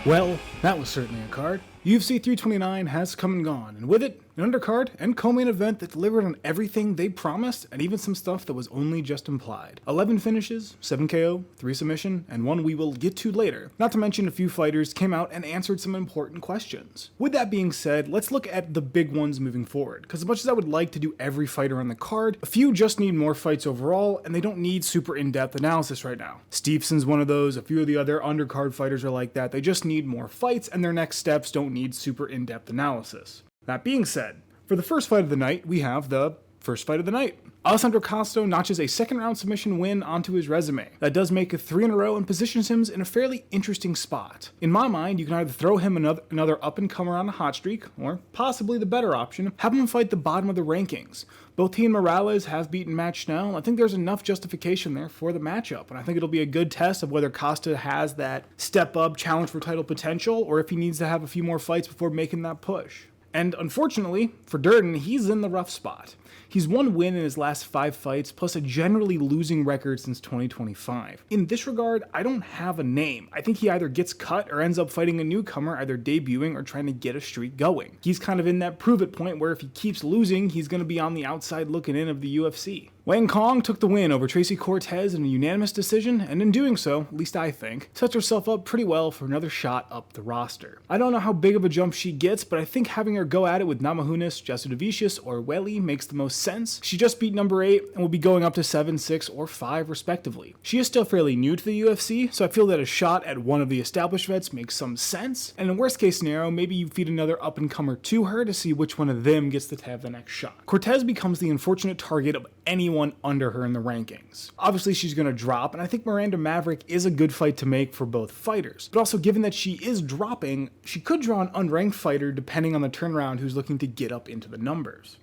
Well, that was certainly a card. UFC 329 has come and gone, and with it, an undercard and co-main event that delivered on everything they promised, and even some stuff that was only just implied. 11 finishes, 7 KO, 3 submission, and 1 we will get to later. Not to mention a few fighters came out and answered some important questions. With that being said, let's look at the big ones moving forward, because as much as I would like to do every fighter on the card, a few just need more fights overall, and they don't need super in-depth analysis right now. Stevenson's one of those, a few of the other undercard fighters are like that, they just need more fights, and their next steps don't need super in-depth analysis. That being said, for the first fight of the night, we have the first fight of the night. Alessandro Costa notches a second-round submission win onto his resume. That does make it 3 in a row and positions him in a fairly interesting spot. In my mind, you can either throw him another up-and-comer on a hot streak, or possibly the better option, have him fight the bottom of the rankings. Both he and Morales have beaten Matt Schnell. I think there's enough justification there for the matchup, and I think it'll be a good test of whether Costa has that step-up challenge for title potential, or if he needs to have a few more fights before making that push. And unfortunately, for Durden, he's in the rough spot. He's 1 win in his last 5 fights, plus a generally losing record since 2025. In this regard, I don't have a name. I think he either gets cut or ends up fighting a newcomer, either debuting or trying to get a streak going. He's kind of in that prove-it point where if he keeps losing, he's going to be on the outside looking in of the UFC. Cong took the win over Tracy Cortez in a unanimous decision, and in doing so, at least I think, sets herself up pretty well for another shot up the roster. I don't know how big of a jump she gets, but I think having her go at it with Namajunas, Jasudavicius, or Welly makes the most sense. She just beat number 8 and will be going up to 7, 6, or 5 respectively. She is still fairly new to the UFC, so I feel that a shot at one of the established vets makes some sense, and in worst case scenario, maybe you feed another up-and-comer to her to see which one of them gets to have the next shot. Cortez becomes the unfortunate target of anyone under her in the rankings. Obviously she's going to drop, and I think Miranda Maverick is a good fight to make for both fighters, but also given that she is dropping, she could draw an unranked fighter depending on the turnaround who's looking to get up into the numbers.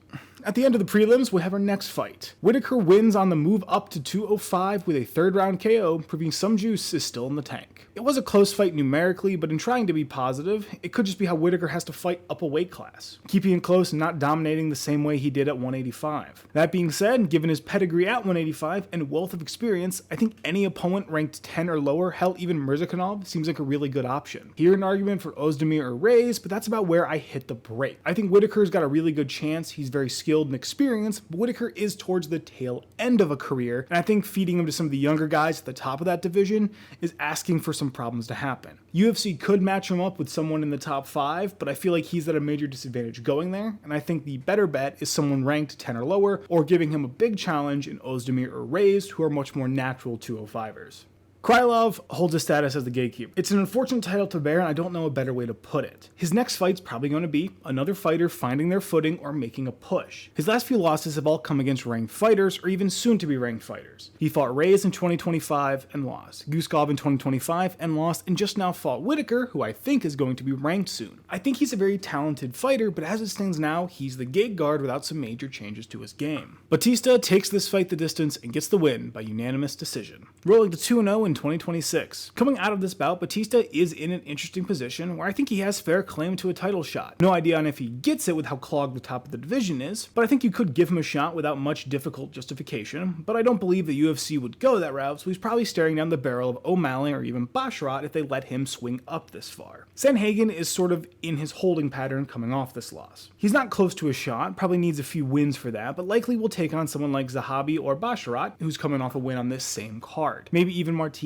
At the end of the prelims, we have our next fight. Whittaker wins on the move up to 205 with a 3rd round KO, proving some juice is still in the tank. It was a close fight numerically, but in trying to be positive, it could just be how Whittaker has to fight up a weight class, keeping it close and not dominating the same way he did at 185. That being said, given his pedigree at 185 and wealth of experience, I think any opponent ranked 10 or lower, hell even Mirzakhanov, seems like a really good option. Here an argument for Ozdemir or Reyes, but that's about where I hit the break. I think Whittaker's got a really good chance, he's very skilled and experienced, but Whittaker is towards the tail end of a career, and I think feeding him to some of the younger guys at the top of that division is asking for some problems to happen. UFC could match him up with someone in the top 5, but I feel like he's at a major disadvantage going there, and I think the better bet is someone ranked 10 or lower, or giving him a big challenge in Ozdemir or Reyes, who are much more natural 205ers. Krylov holds his status as the gatekeeper. It's an unfortunate title to bear, and I don't know a better way to put it. His next fight's probably going to be another fighter finding their footing or making a push. His last few losses have all come against ranked fighters, or even soon-to-be ranked fighters. He fought Reyes in 2025 and lost, Guskov in 2025 and lost, and just now fought Whittaker, who I think is going to be ranked soon. I think he's a very talented fighter, but as it stands now, he's the gate guard without some major changes to his game. Bautista takes this fight the distance and gets the win by unanimous decision, rolling to 2-0 in 2026. Coming out of this bout, Bautista is in an interesting position where I think he has fair claim to a title shot. No idea on if he gets it with how clogged the top of the division is, but I think you could give him a shot without much difficult justification, but I don't believe the UFC would go that route, so he's probably staring down the barrel of O'Malley or even Basharat if they let him swing up this far. Sandhagen is sort of in his holding pattern coming off this loss. He's not close to a shot, probably needs a few wins for that, but likely will take on someone like Zahabi or Basharat, who's coming off a win on this same card. Maybe even Martinez.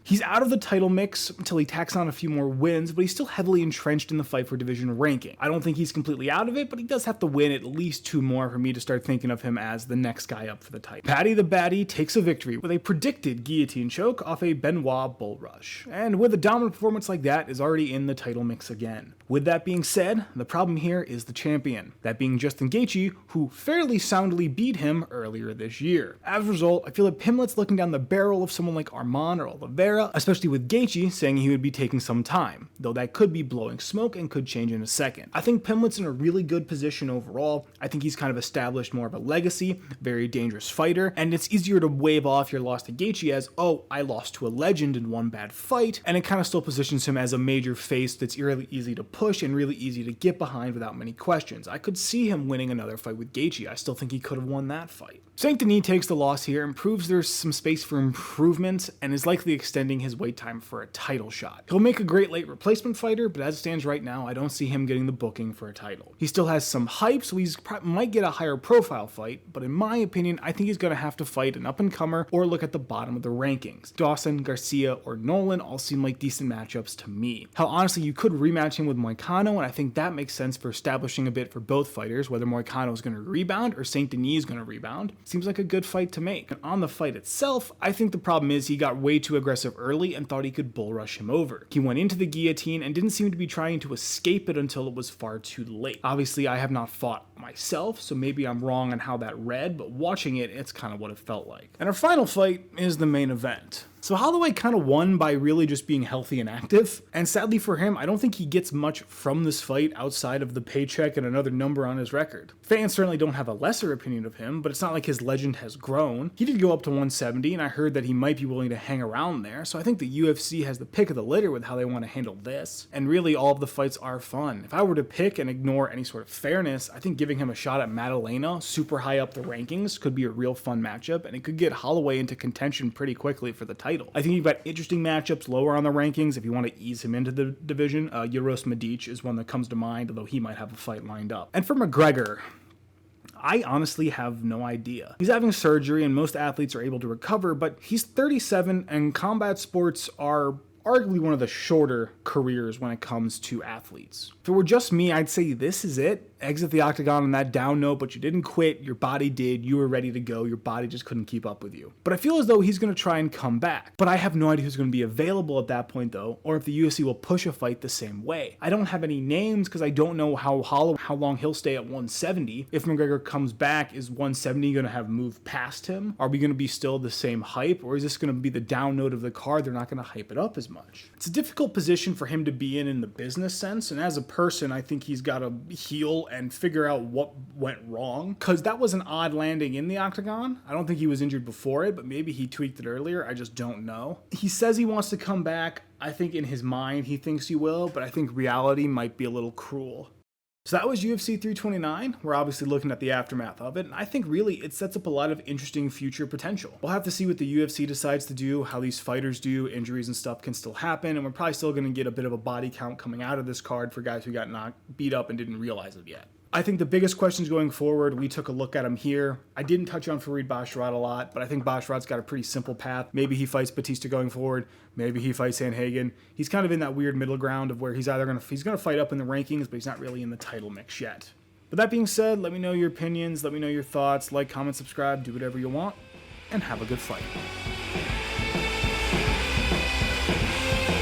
He's out of the title mix until he tacks on a few more wins, but he's still heavily entrenched in the fight for division ranking. I don't think he's completely out of it, but he does have to win at least 2 more for me to start thinking of him as the next guy up for the title. Paddy the Baddie takes a victory with a predicted guillotine choke off a Benoit bull rush, and with a dominant performance like that is already in the title mix again. With that being said, the problem here is the champion, that being Justin Gaethje, who fairly soundly beat him earlier this year. As a result, I feel like Pimlet's looking down the barrel of someone like Arman or Oliveira, especially with Gaethje saying he would be taking some time, though that could be blowing smoke and could change in a second. I think Pimlet's in a really good position overall. I think he's kind of established more of a legacy, very dangerous fighter, and it's easier to wave off your loss to Gaethje as, oh, I lost to a legend in one bad fight, and it kind of still positions him as a major face that's really easy to push and really easy to get behind without many questions. I could see him winning another fight with Gaethje. I still think he could have won that fight. Saint Denis takes the loss here and proves there's some space for improvement, and his is likely extending his wait time for a title shot. He'll make a great late replacement fighter, but as it stands right now, I don't see him getting the booking for a title. He still has some hype, so he might get a higher profile fight, but in my opinion, I think he's going to have to fight an up-and-comer or look at the bottom of the rankings. Dawson, Garcia, or Nolan all seem like decent matchups to me. Hell, honestly, you could rematch him with Moicano, and I think that makes sense for establishing a bit for both fighters, whether Moicano is going to rebound or St. Denis is going to rebound. Seems like a good fight to make. And on the fight itself, I think the problem is he got way too aggressive early and thought he could bull rush him over. He went into the guillotine and didn't seem to be trying to escape it until it was far too late. Obviously, I have not fought myself, so maybe I'm wrong on how that read, but watching it, it's kind of what it felt like. And our final fight is the main event. So Holloway kind of won by really just being healthy and active, and sadly for him, I don't think he gets much from this fight outside of the paycheck and another number on his record. Fans certainly don't have a lesser opinion of him, but it's not like his legend has grown. He did go up to 170, and I heard that he might be willing to hang around there, so I think the UFC has the pick of the litter with how they want to handle this, and really all of the fights are fun. If I were to pick and ignore any sort of fairness, I think giving him a shot at Madalena, super high up the rankings, could be a real fun matchup, and it could get Holloway into contention pretty quickly for the title. I think you've got interesting matchups lower on the rankings if you want to ease him into the division. Yaros Medic is one that comes to mind, although he might have a fight lined up. And for McGregor, I honestly have no idea. He's having surgery and most athletes are able to recover, but he's 37 and combat sports are arguably one of the shorter careers when it comes to athletes. If it were just me, I'd say this is it. Exit the octagon on that down note, but you didn't quit, your body did, you were ready to go, your body just couldn't keep up with you. But I feel as though he's going to try and come back. But I have no idea who's going to be available at that point though, or if the UFC will push a fight the same way. I don't have any names because I don't know how long he'll stay at 170. If McGregor comes back, is 170 going to have moved past him? Are we going to be still the same hype, or is this going to be the down note of the card? They're not going to hype it up as much. It's a difficult position for him to be in the business sense, and as a person, I think he's got to heal and figure out what went wrong, because that was an odd landing in the octagon. I don't think he was injured before it, but maybe he tweaked it earlier. I just don't know. He says he wants to come back. I think in his mind he thinks he will, but I think reality might be a little cruel. So that was UFC 329. We're obviously looking at the aftermath of it, and I think really it sets up a lot of interesting future potential. We'll have to see what the UFC decides to do, how these fighters do, injuries and stuff can still happen, and we're probably still going to get a bit of a body count coming out of this card for guys who got beat up and didn't realize it yet. I think the biggest questions going forward, we took a look at him here. I didn't touch on Farid Basharat a lot, but I think Basharat's got a pretty simple path. Maybe he fights Bautista going forward. Maybe he fights Sandhagen. He's kind of in that weird middle ground of where he's going to fight up in the rankings, but he's not really in the title mix yet. But that being said, let me know your opinions. Let me know your thoughts. Like, comment, subscribe, do whatever you want, and have a good fight.